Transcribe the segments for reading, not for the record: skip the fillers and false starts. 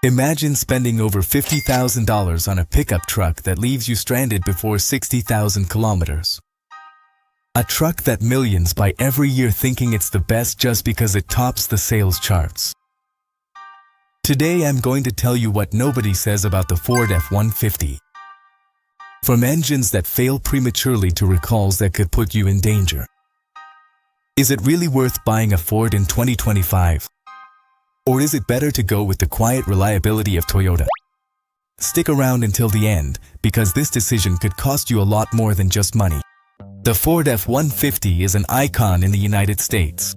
Imagine spending over $50,000 on a pickup truck that leaves you stranded before 60,000 kilometers. A truck that millions buy every year thinking it's the best just because it tops the sales charts. Today I'm going to tell you what nobody says about the Ford F-150. From engines that fail prematurely to recalls that could put you in danger. Is it really worth buying a Ford in 2025? Or is it better to go with the quiet reliability of Toyota? Stick around until the end, because this decision could cost you a lot more than just money. The Ford F-150 is an icon in the United States.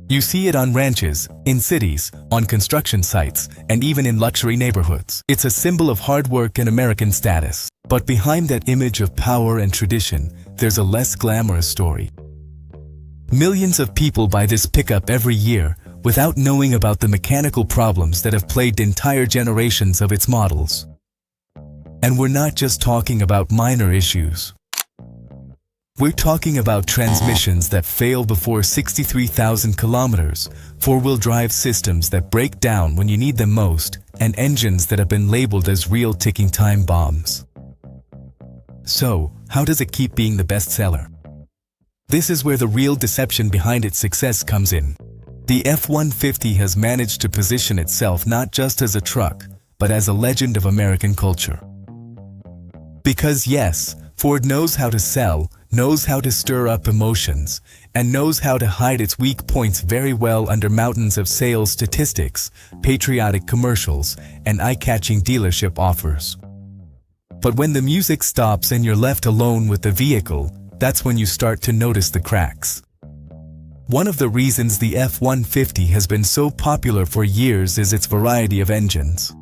You see it on ranches, in cities, on construction sites, and even in luxury neighborhoods. It's a symbol of hard work and American status. But behind that image of power and tradition, there's a less glamorous story. Millions of people buy this pickup every year without knowing about the mechanical problems that have plagued entire generations of its models. And we're not just talking about minor issues. We're talking about transmissions that fail before 63,000 kilometers, four-wheel drive systems that break down when you need them most, and engines that have been labeled as real ticking time bombs. So, how does it keep being the bestseller? This is where the real deception behind its success comes in. The F-150 has managed to position itself not just as a truck, but as a legend of American culture. Because yes, Ford knows how to sell, knows how to stir up emotions, and knows how to hide its weak points very well under mountains of sales statistics, patriotic commercials, and eye-catching dealership offers. But when the music stops and you're left alone with the vehicle, that's when you start to notice the cracks. One of the reasons the F-150 has been so popular for years is its variety of engines.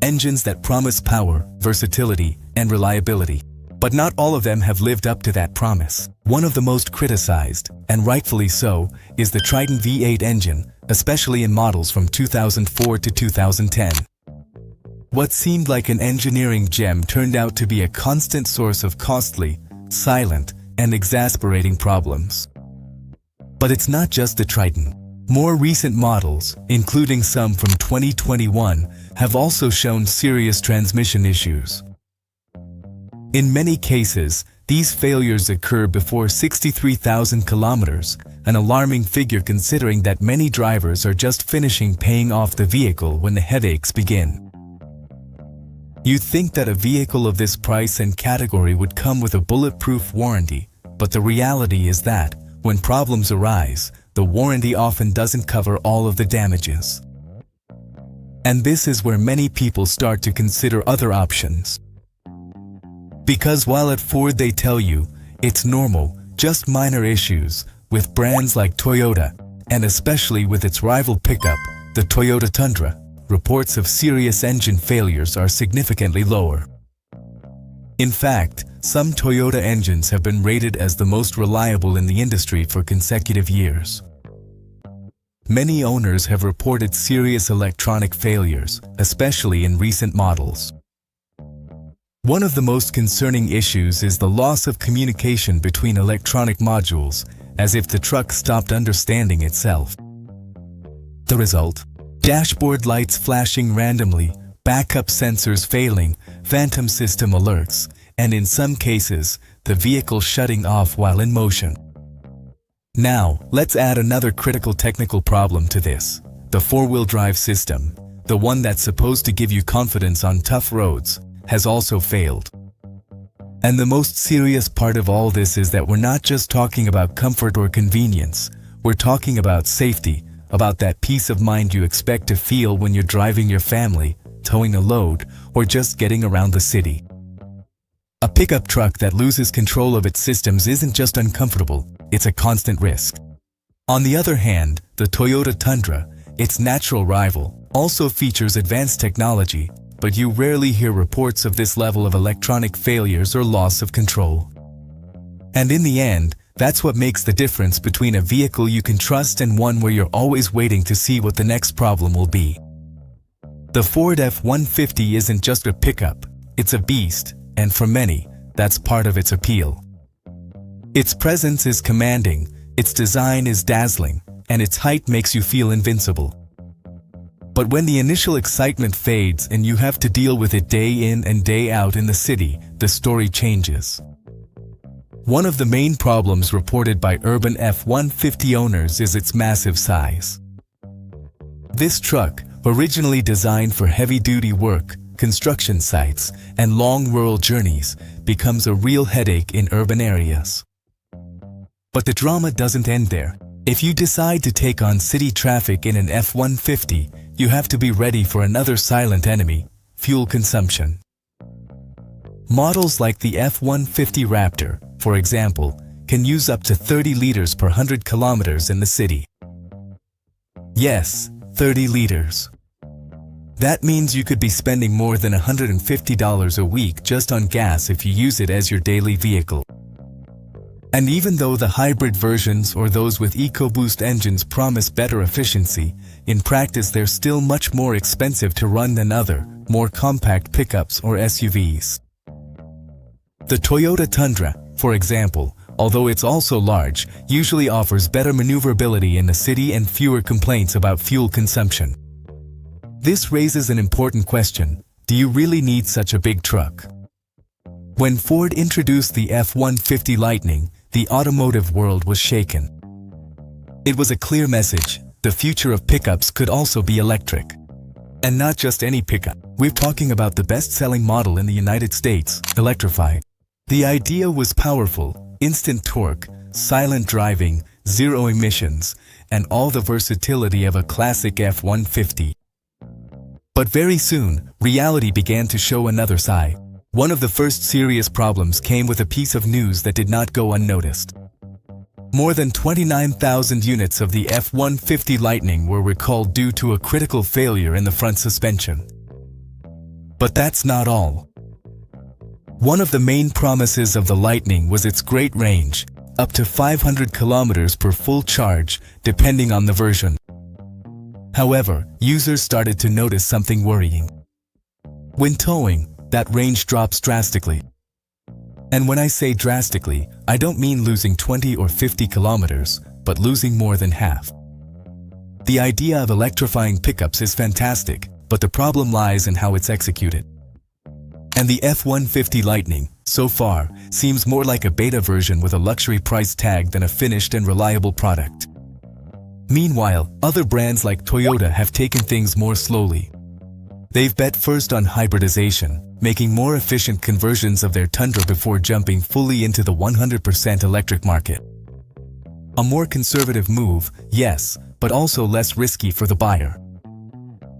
Engines that promise power, versatility, and reliability. But not all of them have lived up to that promise. One of the most criticized, and rightfully so, is the Triton V8 engine, especially in models from 2004 to 2010. What seemed like an engineering gem turned out to be a constant source of costly, silent, and exasperating problems. But it's not just the Triton. More recent models, including some from 2021, have also shown serious transmission issues. In many cases, these failures occur before 63,000 kilometers, an alarming figure considering that many drivers are just finishing paying off the vehicle when the headaches begin. You'd think that a vehicle of this price and category would come with a bulletproof warranty, but the reality is that, when problems arise, the warranty often doesn't cover all of the damages. And this is where many people start to consider other options. Because while at Ford they tell you, it's normal, just minor issues, with brands like Toyota, and especially with its rival pickup, the Toyota Tundra, reports of serious engine failures are significantly lower. In fact, some Toyota engines have been rated as the most reliable in the industry for consecutive years. Many owners have reported serious electronic failures, especially in recent models. One of the most concerning issues is the loss of communication between electronic modules, as if the truck stopped understanding itself. The result? Dashboard lights flashing randomly, backup sensors failing, phantom system alerts, and in some cases, the vehicle shutting off while in motion. Now, let's add another critical technical problem to this: the four-wheel drive system, the one that's supposed to give you confidence on tough roads, has also failed. And the most serious part of all this is that we're not just talking about comfort or convenience, we're talking about safety, about that peace of mind you expect to feel when you're driving your family, towing a load, or just getting around the city. A pickup truck that loses control of its systems isn't just uncomfortable, it's a constant risk. On the other hand, the Toyota Tundra, its natural rival, also features advanced technology, but you rarely hear reports of this level of electronic failures or loss of control. And in the end, that's what makes the difference between a vehicle you can trust and one where you're always waiting to see what the next problem will be. The Ford F-150 isn't just a pickup, it's a beast, and for many, that's part of its appeal. Its presence is commanding, its design is dazzling, and its height makes you feel invincible. But when the initial excitement fades and you have to deal with it day in and day out in the city, the story changes. One of the main problems reported by urban F-150 owners is its massive size. This truck, originally designed for heavy-duty work, construction sites, and long rural journeys, becomes a real headache in urban areas. But the drama doesn't end there. If you decide to take on city traffic in an F-150, you have to be ready for another silent enemy: fuel consumption. Models like the F-150 Raptor, for example, can use up to 30 liters per 100 kilometers in the city. Yes, 30 liters. That means you could be spending more than $150 a week just on gas if you use it as your daily vehicle. And even though the hybrid versions or those with EcoBoost engines promise better efficiency, in practice they're still much more expensive to run than other, more compact pickups or SUVs. The Toyota Tundra, for example, although it's also large, usually offers better maneuverability in the city and fewer complaints about fuel consumption. This raises an important question: do you really need such a big truck? When Ford introduced the F-150 Lightning, the automotive world was shaken. It was a clear message: the future of pickups could also be electric. And not just any pickup. We're talking about the best-selling model in the United States, electrified. The idea was powerful: instant torque, silent driving, zero emissions, and all the versatility of a classic F-150. But very soon, reality began to show another side. One of the first serious problems came with a piece of news that did not go unnoticed. More than 29,000 units of the F-150 Lightning were recalled due to a critical failure in the front suspension. But that's not all. One of the main promises of the Lightning was its great range, up to 500 kilometers per full charge, depending on the version. However, users started to notice something worrying. When towing, that range drops drastically. And when I say drastically, I don't mean losing 20 or 50 kilometers, but losing more than half. The idea of electrifying pickups is fantastic, but the problem lies in how it's executed. And the F-150 Lightning, so far, seems more like a beta version with a luxury price tag than a finished and reliable product. Meanwhile, other brands like Toyota have taken things more slowly. They've bet first on hybridization, making more efficient conversions of their Tundra before jumping fully into the 100% electric market. A more conservative move, yes, but also less risky for the buyer.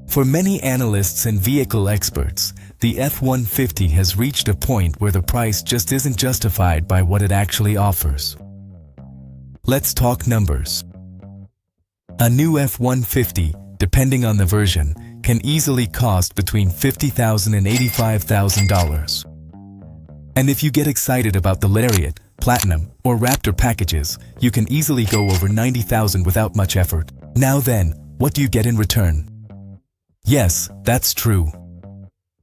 For many analysts and vehicle experts, the F-150 has reached a point where the price just isn't justified by what it actually offers. Let's talk numbers. A new F-150, depending on the version, can easily cost between $50,000 and $85,000. And if you get excited about the Lariat, Platinum, or Raptor packages, you can easily go over $90,000 without much effort. Now then, what do you get in return? Yes, that's true.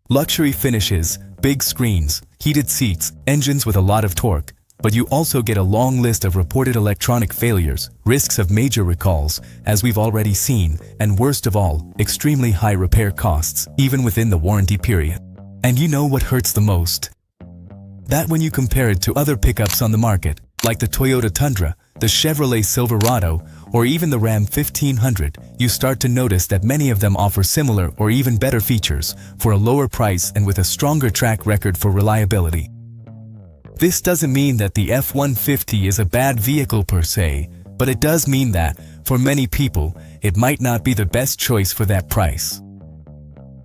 Luxury finishes, big screens, heated seats, engines with a lot of torque, but you also get a long list of reported electronic failures, risks of major recalls, as we've already seen, and worst of all, extremely high repair costs, even within the warranty period. And you know what hurts the most? That when you compare it to other pickups on the market, like the Toyota Tundra, the Chevrolet Silverado, or even the Ram 1500, you start to notice that many of them offer similar or even better features for a lower price and with a stronger track record for reliability. This doesn't mean that the F-150 is a bad vehicle per se, but it does mean that, for many people, it might not be the best choice for that price.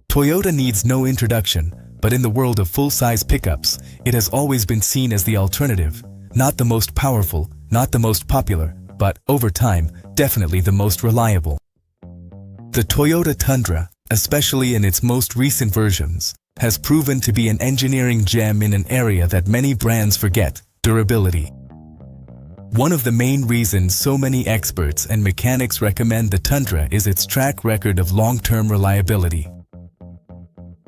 Toyota needs no introduction, but in the world of full-size pickups, it has always been seen as the alternative, not the most powerful, not the most popular, but, over time, definitely the most reliable. The Toyota Tundra, especially in its most recent versions, has proven to be an engineering gem in an area that many brands forget: durability. One of the main reasons so many experts and mechanics recommend the Tundra is its track record of long-term reliability.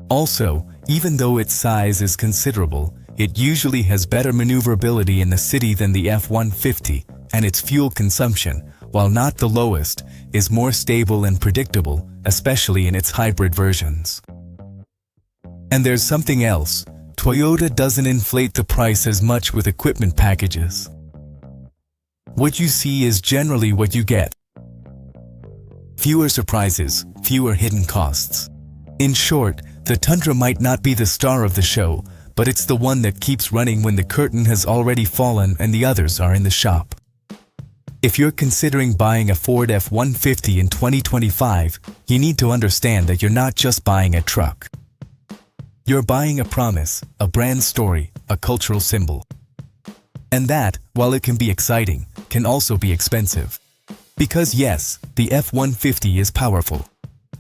Also, even though its size is considerable, it usually has better maneuverability in the city than the F-150, and its fuel consumption, while not the lowest, is more stable and predictable, especially in its hybrid versions. And there's something else. Toyota doesn't inflate the price as much with equipment packages. What you see is generally what you get. Fewer surprises, fewer hidden costs. In short, the Tundra might not be the star of the show, but it's the one that keeps running when the curtain has already fallen and the others are in the shop. If you're considering buying a Ford F-150 in 2025, you need to understand that you're not just buying a truck. You're buying a promise, a brand story, a cultural symbol. And that, while it can be exciting, can also be expensive. Because yes, the F-150 is powerful.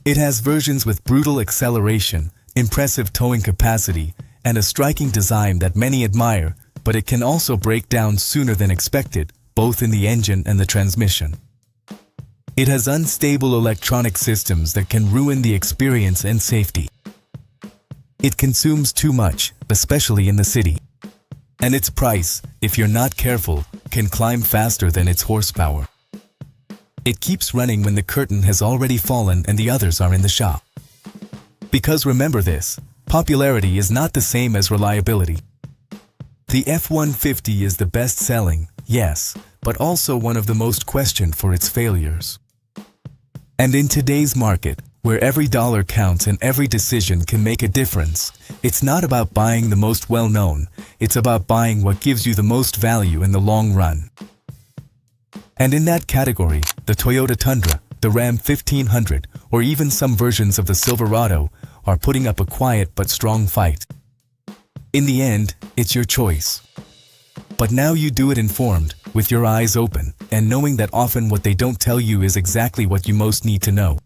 It has versions with brutal acceleration, impressive towing capacity, and a striking design that many admire, but it can also break down sooner than expected, both in the engine and the transmission. It has unstable electronic systems that can ruin the experience and safety. It consumes too much, especially in the city. And its price, if you're not careful, can climb faster than its horsepower. It keeps running when the curtain has already fallen and the others are in the shop. Because remember this, popularity is not the same as reliability. The F-150 is the best-selling, yes, but also one of the most questioned for its failures. And in today's market, where every dollar counts and every decision can make a difference, it's not about buying the most well-known, it's about buying what gives you the most value in the long run. And in that category, the Toyota Tundra, the Ram 1500, or even some versions of the Silverado are putting up a quiet but strong fight. In the end, it's your choice. But now you do it informed, with your eyes open, and knowing that often what they don't tell you is exactly what you most need to know.